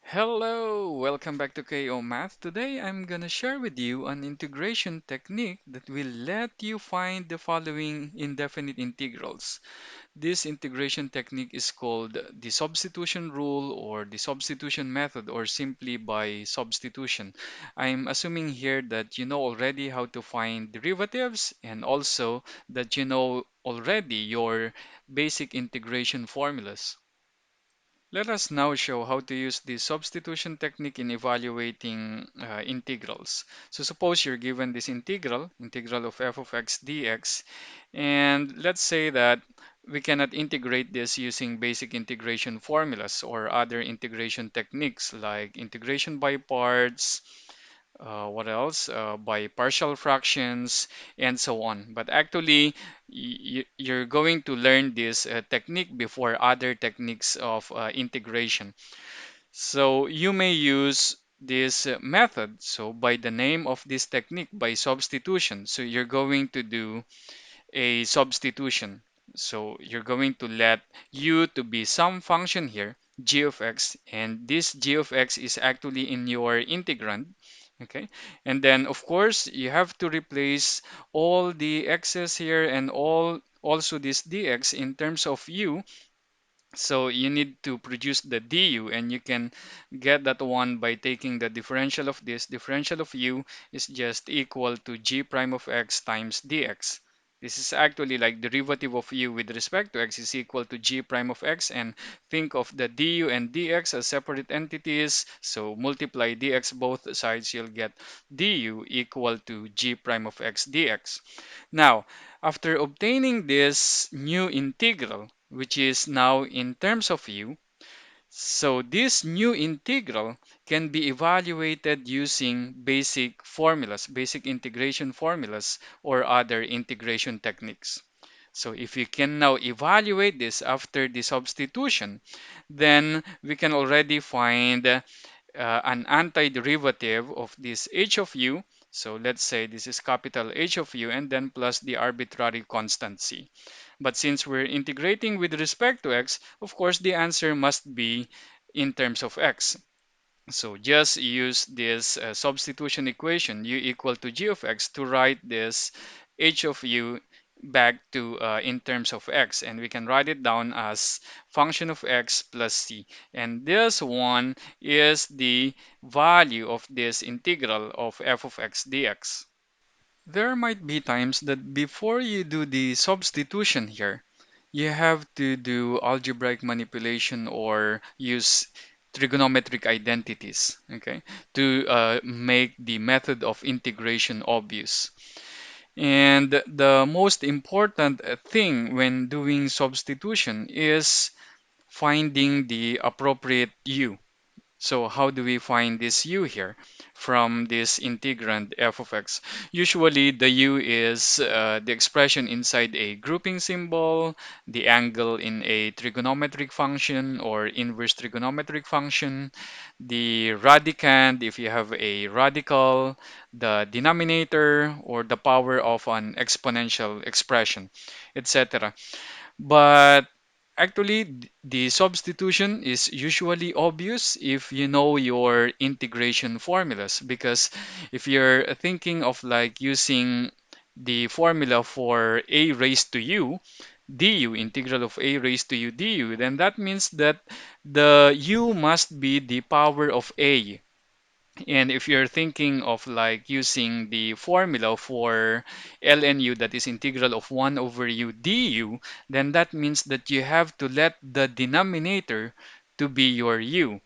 Hello, welcome back to KO Math. Today I'm gonna share with you an integration technique that will let you find the following indefinite integrals. This integration technique is called the substitution rule or the substitution method or simply by substitution. I'm assuming here that you know already how to find derivatives and also that you know already your basic integration formulas. Let us now show how to use the substitution technique in evaluating integrals. So suppose you're given this integral of f of x dx, and let's say that we cannot integrate this using basic integration formulas or other integration techniques like integration by parts, what else? By partial fractions and so on. But actually, you're going to learn this technique before other techniques of integration. So you may use this method. So by the name of this technique, by substitution. So you're going to do a substitution. So you're going to let u to be some function here, g of x, and this g of x is actually in your integrand. Okay, and then of course you have to replace all the x's here and all also this dx in terms of u. So you need to produce the du, and you can get that one by taking the differential of this. Differential of u is just equal to g prime of x times dx. This is actually like derivative of u with respect to x is equal to g prime of x, and think of the du and dx as separate entities. So multiply dx both sides, you'll get du equal to g prime of x dx. Now, after obtaining this new integral, which is now in terms of u, so this new integral can be evaluated using basic formulas, basic integration formulas, or other integration techniques. So if we can now evaluate this after the substitution, then we can already find an antiderivative of this h of u. So let's say this is capital H of u and then plus the arbitrary constant c. But since we're integrating with respect to x, of course the answer must be in terms of x. So just use this substitution equation u equal to g of x to write this h of u back to in terms of x, and we can write it down as function of x plus c, and this one is the value of this integral of f of x dx. There might be times that before you do the substitution here, you have to do algebraic manipulation or use trigonometric identities, okay, to make the method of integration obvious. And the most important thing when doing substitution is finding the appropriate u. So how do we find this u here from this integrand f of x? Usually the u is the expression inside a grouping symbol, the angle in a trigonometric function or inverse trigonometric function, the radicand if you have a radical, the denominator or the power of an exponential expression, etc. But actually, the substitution is usually obvious if you know your integration formulas. Because if you're thinking of like using the formula for a raised to u, du, integral of a raised to u du, then that means that the u must be the power of a. And if you're thinking of like using the formula for lnu, that is integral of 1 over u du, then that means that you have to let the denominator to be your u.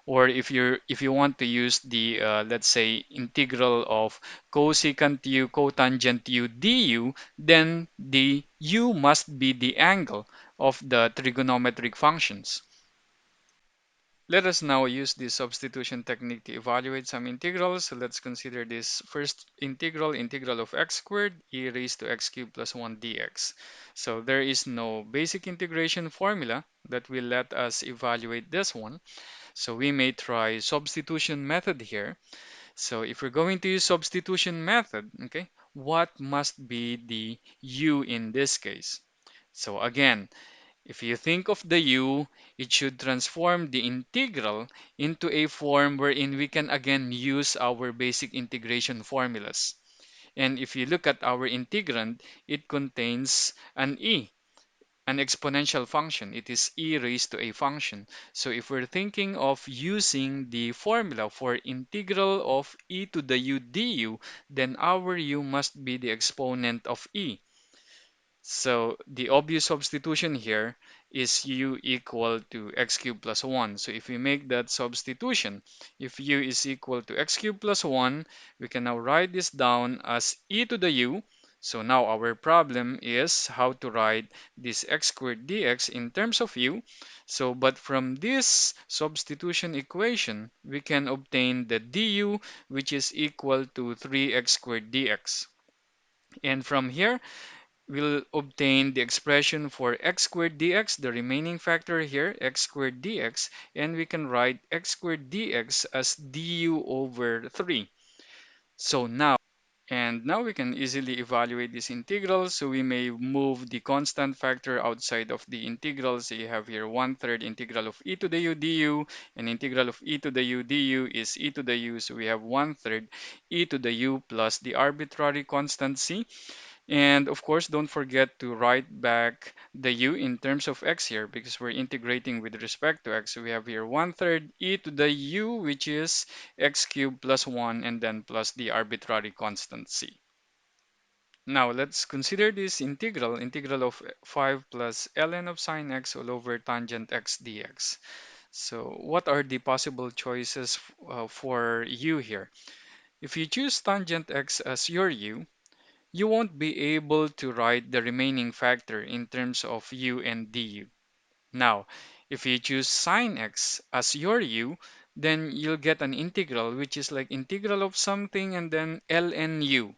Or if you want to use the let's say integral of cosecant u cotangent u du, then the u must be the angle of the trigonometric functions. Let us now use this substitution technique to evaluate some integrals. So let's consider this first integral, integral of x squared e raised to x cubed plus 1 dx. So there is no basic integration formula that will let us evaluate this one. So we may try substitution method here. So if we're going to use substitution method, okay, what must be the u in this case? So again, if you think of the u, it should transform the integral into a form wherein we can again use our basic integration formulas. And if you look at our integrand, it contains an e, an exponential function. It is e raised to a function. So if we're thinking of using the formula for integral of e to the u du, then our u must be the exponent of e. So the obvious substitution here is u equal to x cubed plus 1. So if we make that substitution, if u is equal to x cubed plus 1, we can now write this down as e to the u. So now our problem is how to write this x squared dx in terms of u. So but from this substitution equation, we can obtain the du, which is equal to 3x squared dx. And from here, we'll obtain the expression for x squared dx, the remaining factor here, x squared dx, and we can write x squared dx as du over 3. So now we can easily evaluate this integral, so we may move the constant factor outside of the integral. So you have here 1/3 integral of e to the u du, and integral of e to the u du is e to the u, so we have 1/3 e to the u plus the arbitrary constant c. And of course, don't forget to write back the u in terms of x here because we're integrating with respect to x. So we have here 1/3 e to the u, which is x cubed plus 1, and then plus the arbitrary constant c. Now let's consider this integral of 5 plus ln of sine x all over tangent x dx. So what are the possible choices for u here? If you choose tangent x as your u, you won't be able to write the remaining factor in terms of u and du. Now, if you choose sine x as your u, then you'll get an integral which is like integral of something and then ln u,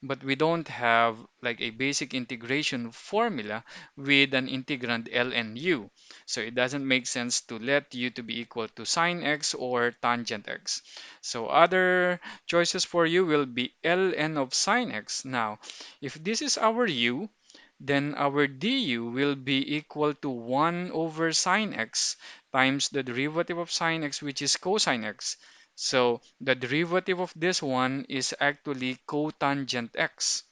but we don't have like a basic integration formula with an integrand ln u. So it doesn't make sense to let u to be equal to sine x or tangent x. So other choices for u will be ln of sine x. Now, if this is our u, then our du will be equal to 1 over sine x times the derivative of sine x, which is cosine x. So the derivative of this one is actually cotangent x.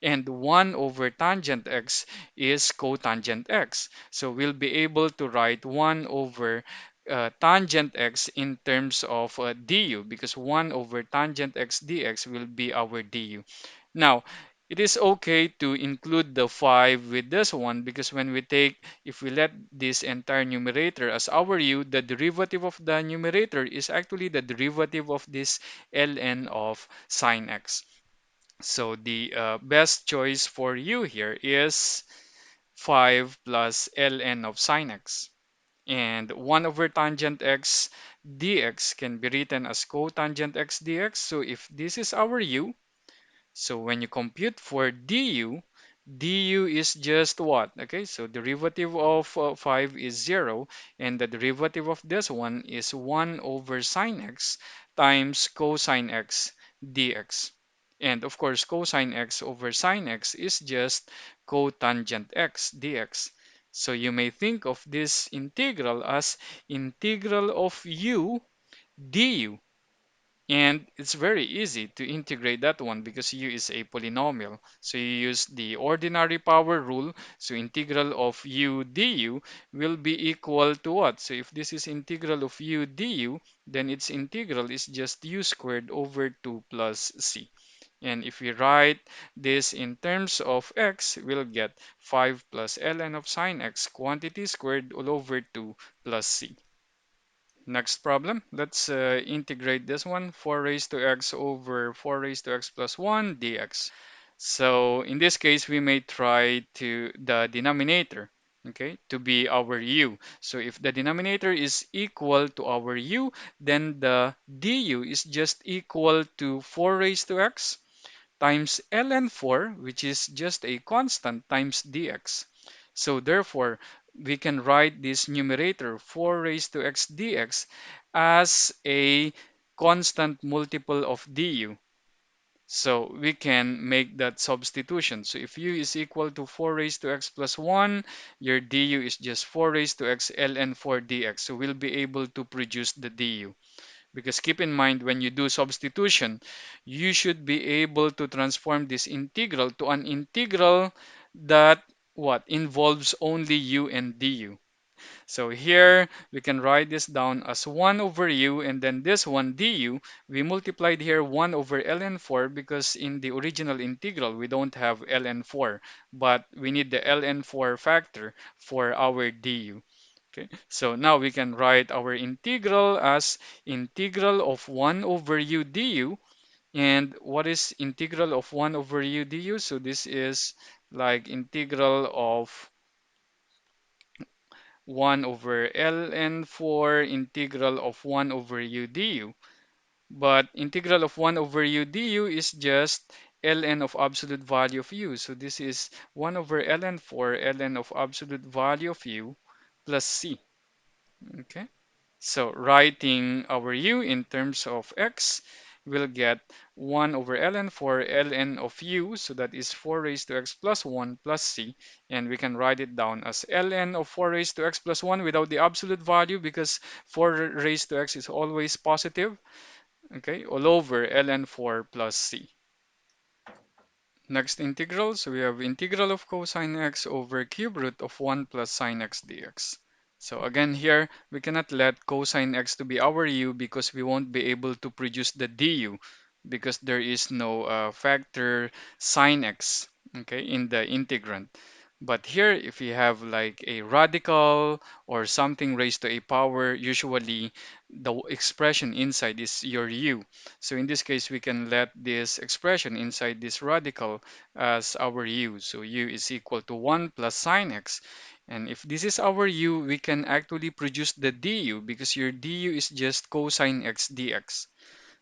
And 1 over tangent x is cotangent x. So we'll be able to write 1 over tangent x in terms of du because 1 over tangent x dx will be our du. Now, it is okay to include the 5 with this one because if we let this entire numerator as our u, the derivative of the numerator is actually the derivative of this ln of sine x. So the best choice for u here is 5 plus ln of sine x. And 1 over tangent x dx can be written as cotangent x dx. So if this is our u, so when you compute for du, du is just what? Okay, so derivative of 5 is 0, and the derivative of this one is 1 over sine x times cosine x dx. And of course, cosine x over sine x is just cotangent x dx. So you may think of this integral as integral of u du. And it's very easy to integrate that one because u is a polynomial. So you use the ordinary power rule. So integral of u du will be equal to what? So if this is integral of u du, then its integral is just u squared over 2 plus c. And if we write this in terms of x, we'll get 5 plus ln of sine x quantity squared all over 2 plus c. Next problem, let's integrate this one, 4 raised to x over 4 raised to x plus 1 dx. So in this case, we may try to the denominator, okay, to be our u. So if the denominator is equal to our u, then the du is just equal to 4 raised to x times ln 4, which is just a constant, times dx. So therefore, we can write this numerator 4 raised to x dx as a constant multiple of du. So we can make that substitution. So if u is equal to 4 raised to x plus 1, your du is just 4 raised to x ln 4 dx. So we'll be able to produce the du. Because keep in mind, when you do substitution, you should be able to transform this integral to an integral that what involves only u and du. So here we can write this down as 1 over u, and then this one du, we multiplied here 1 over ln 4 because in the original integral we don't have ln 4, but we need the ln 4 factor for our du. Okay, so now we can write our integral as integral of 1 over u du. And what is integral of 1 over u du? So this is like integral of 1 over ln 4 integral of 1 over u du. But integral of 1 over u du is just ln of absolute value of u. So this is 1 over ln 4 ln of absolute value of u plus c. Okay. So writing our u in terms of x, we'll get 1 over ln for ln of u, so that is 4 raised to x plus 1 plus c, and we can write it down as ln of 4 raised to x plus 1 without the absolute value because 4 raised to x is always positive, okay, all over ln 4 plus c. Next integral, so we have integral of cosine x over cube root of 1 plus sine x dx. So again here, we cannot let cosine x to be our u because we won't be able to produce the du because there is no factor sine x, okay, in the integrand. But here, if you have like a radical or something raised to a power, usually the expression inside is your u. So in this case, we can let this expression inside this radical as our u. So u is equal to 1 plus sine x. And if this is our u, we can actually produce the du because your du is just cosine x dx.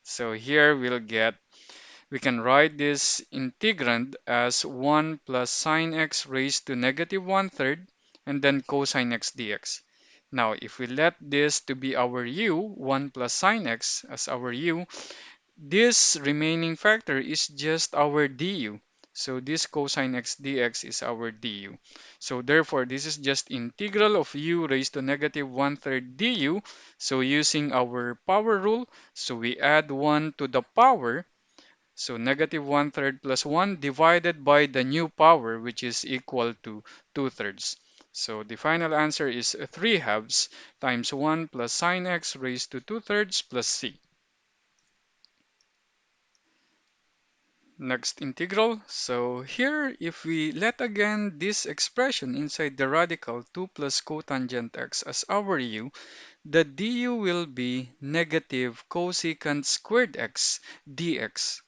So here we can write this integrand as 1 plus sine x raised to negative 1/3 and then cosine x dx. Now, if we let this to be our u, 1 plus sine x as our u, this remaining factor is just our du. So this cosine x dx is our du. So therefore, this is just integral of u raised to negative 1/3 du. So using our power rule, so we add 1 to the power. So negative 1/3 plus 1 divided by the new power, which is equal to 2/3. So the final answer is 3/2 times 1 plus sine x raised to 2/3 plus c. Next integral. So here, if we let again this expression inside the radical 2 plus cotangent x as our u, the du will be negative cosecant squared x dx.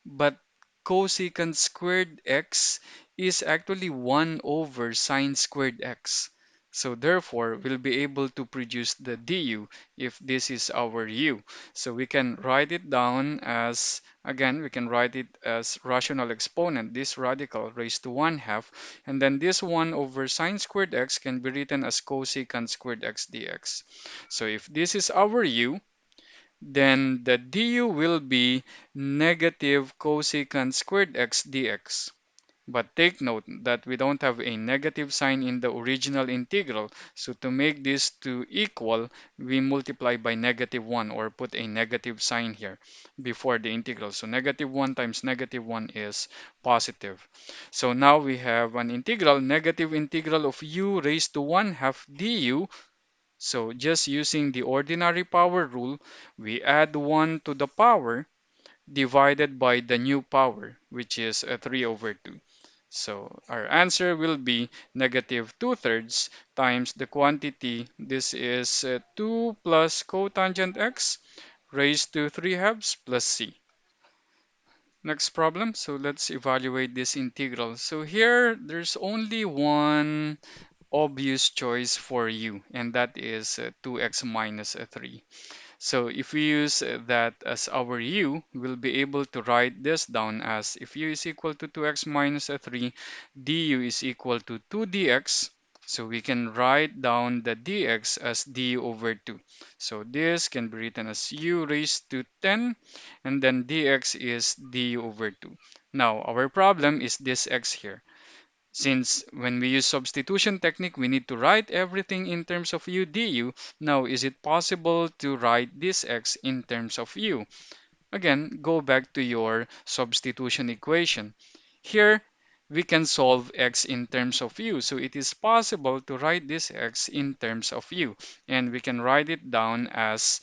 But cosecant squared x is actually 1 over sine squared x. So therefore, we'll be able to produce the du if this is our u. So we can write it down as, again, we can write it as rational exponent, this radical raised to 1/2, and then this 1 over sine squared x can be written as cosecant squared x dx. So if this is our u, then the du will be negative cosecant squared x dx. But take note that we don't have a negative sign in the original integral. So to make this to equal, we multiply by negative 1 or put a negative sign here before the integral. So negative 1 times negative 1 is positive. So now we have an integral, negative integral of u raised to 1/2 du. So just using the ordinary power rule, we add 1 to the power divided by the new power, which is 3 over 2. So our answer will be negative 2/3 times the quantity. This is 2 plus cotangent x raised to 3/2 plus c. Next problem. So let's evaluate this integral. So here there's only one obvious choice for u, and that is 2x minus 3. So if we use that as our u, we'll be able to write this down as if u is equal to 2x minus 3, du is equal to 2 dx. So we can write down the dx as du over 2. So this can be written as u raised to 10, and then dx is du over 2. Now, our problem is this x here. Since when we use substitution technique, we need to write everything in terms of u du. Now, is it possible to write this x in terms of u? Again, go back to your substitution equation. Here, we can solve x in terms of u. So it is possible to write this x in terms of u. And we can write it down as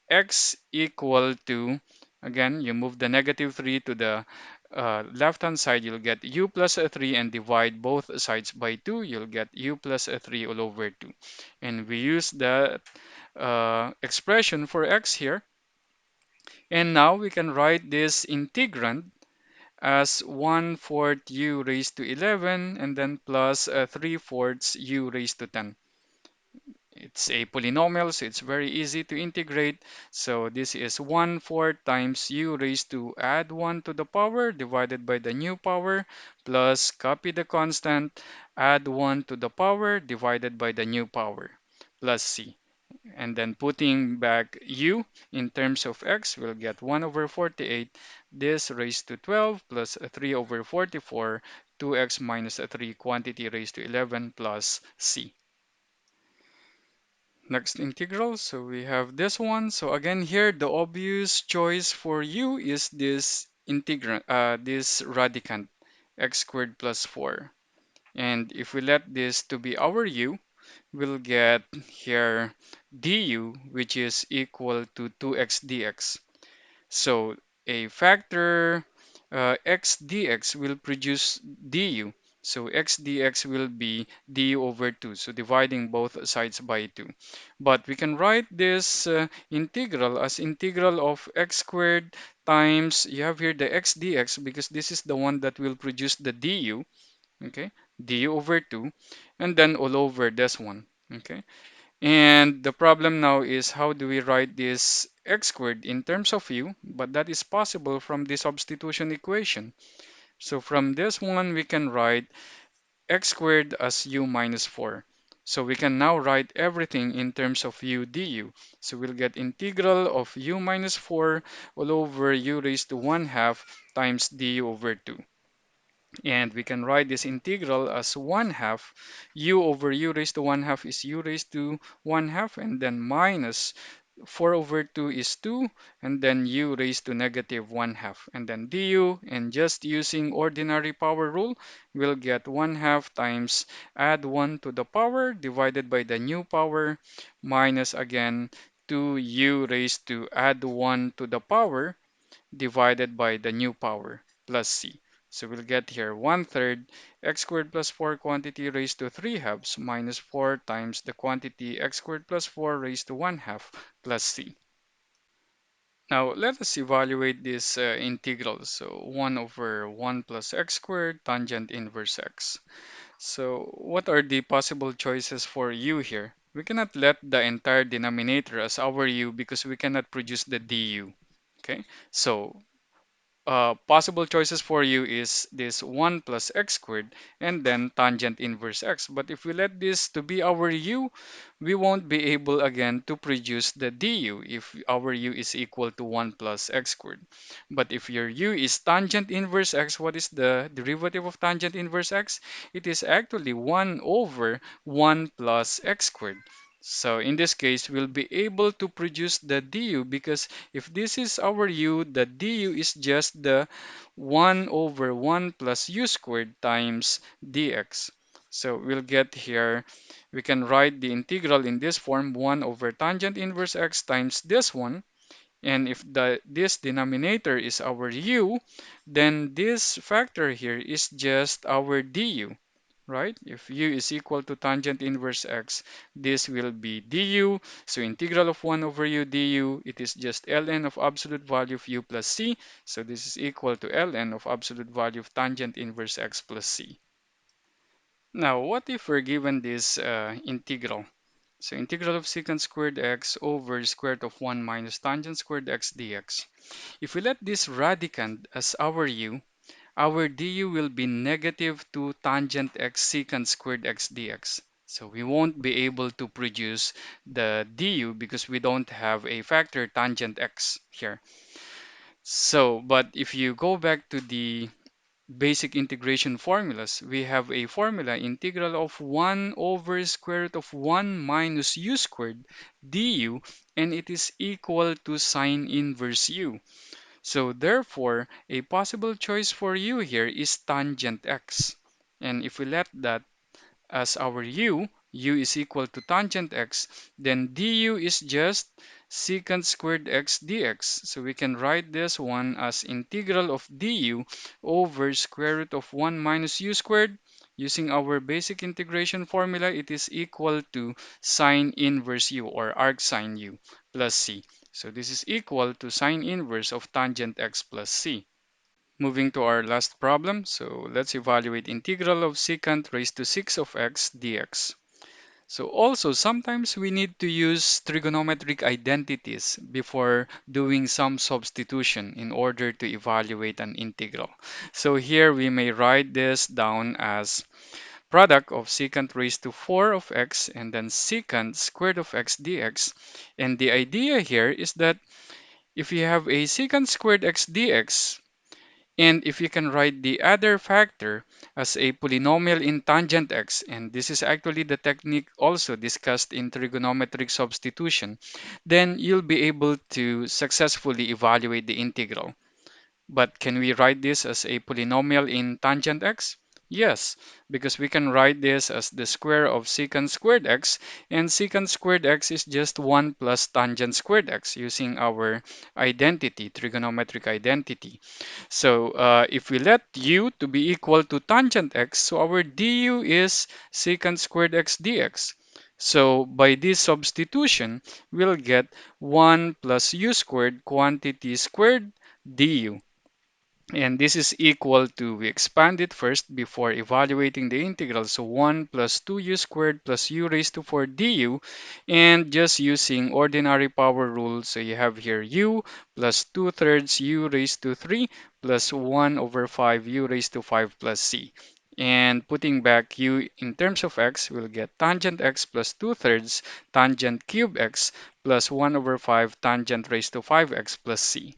x equal to, again, you move the negative 3 to the left-hand side, you'll get u plus a 3 and divide both sides by 2, you'll get u plus a 3 all over 2. And we use the expression for x here. And now we can write this integrand as 1/4 u raised to 11 and then plus 3/4 u raised to 10. It's a polynomial, so it's very easy to integrate. So this is 1/4 times u raised to add 1 to the power divided by the new power plus copy the constant, add 1 to the power divided by the new power plus c. And then putting back u in terms of x, we'll get 1 over 48, this raised to 12 plus 3 over 44, 2x minus a 3 quantity raised to 11 plus c. Next integral, so we have this one. So again here, the obvious choice for u is this integrand, this radicand, x squared plus 4. And if we let this to be our u, we'll get here du, which is equal to 2x dx. So a factor x dx will produce du. So x dx will be du over 2. So dividing both sides by 2. But we can write this integral as integral of x squared times, you have here the x dx because this is the one that will produce the du. Okay, du over 2. And then all over this one. Okay. And the problem now is how do we write this x squared in terms of u, but that is possible from the substitution equation. So from this one, we can write x squared as u minus 4. So we can now write everything in terms of u du. So we'll get integral of u minus 4 all over u raised to 1/2 times du over 2. And we can write this integral as 1/2. U over u raised to 1/2 is u raised to 1/2, and then minus 4 over 2 is 2, and then u raised to negative 1/2. And then du, and just using ordinary power rule, we'll get 1/2 times add 1 to the power divided by the new power minus again 2u raised to add 1 to the power divided by the new power plus c. So we'll get here 1/3 x squared plus 4 quantity raised to 3/2 minus 4 times the quantity x squared plus 4 raised to 1/2 plus c. Now let us evaluate this integral. So 1 over 1 plus x squared tangent inverse x. So what are the possible choices for u here? We cannot let the entire denominator as our u because we cannot produce the du. Okay, so possible choices for you is this 1 plus x squared and then tangent inverse x. But if we let this to be our u, we won't be able again to produce the du if our u is equal to 1 plus x squared. But if your u is tangent inverse x, what is the derivative of tangent inverse x? It is actually 1 over 1 plus x squared. So in this case, we'll be able to produce the du because if this is our u, the du is just the 1 over 1 plus u squared times dx. So we'll get here, we can write the integral in this form, 1 over tangent inverse x times this one. And if this denominator is our u, then this factor here is just our du, right? If u is equal to tangent inverse x, this will be du. So integral of 1 over u du, it is just ln of absolute value of u plus c. So this is equal to ln of absolute value of tangent inverse x plus c. Now, what if we're given this integral? So integral of secant squared x over square root of 1 minus tangent squared x dx. If we let this radicand as our du will be negative 2 tangent x secant squared x dx. So we won't be able to produce the du because we don't have a factor tangent x here. So, but if you go back to the basic integration formulas, we have a formula integral of 1 over square root of 1 minus u squared du, and it is equal to sine inverse u. So therefore, a possible choice for u here is tangent x. And if we let that as our u is equal to tangent x, then du is just secant squared x dx. So we can write this one as integral of du over square root of 1 minus u squared. Using our basic integration formula, it is equal to sine inverse u or arcsine u plus c. So this is equal to sine inverse of tangent x plus c. Moving to our last problem, so let's evaluate integral of secant raised to 6 of x dx. So also sometimes we need to use trigonometric identities before doing some substitution in order to evaluate an integral. So here we may write this down as product of secant raised to 4 of x and then secant squared of x dx. And the idea here is that if you have a secant squared x dx, and if you can write the other factor as a polynomial in tangent x, and this is actually the technique also discussed in trigonometric substitution, then you'll be able to successfully evaluate the integral. But can we write this as a polynomial in tangent x? Yes, because we can write this as the square of secant squared x, and secant squared x is just 1 plus tangent squared x using our identity, trigonometric identity. So if we let u to be equal to tangent x, so our du is secant squared x dx. So by this substitution, we'll get 1 plus u squared quantity squared du. And this is equal to, we expand it first before evaluating the integral. So 1 plus 2u squared plus u raised to 4 du. And just using ordinary power rule, so you have here u plus 2/3 u raised to 3 plus 1 over 5 u raised to 5 plus c. And putting back u in terms of x, we'll get tangent x plus 2/3 tangent cube x plus 1 over 5 tangent raised to 5x plus c.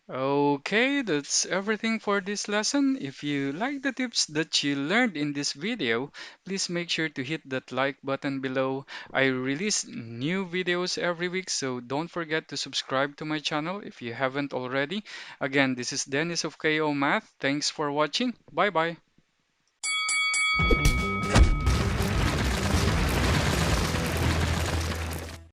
Okay, that's everything for this lesson. If you like the tips that you learned in this video, please make sure to hit that like button below. I release new videos every week, so don't forget to subscribe to my channel if you haven't already. Again, this is Dennis of KO Math. Thanks for watching. Bye bye.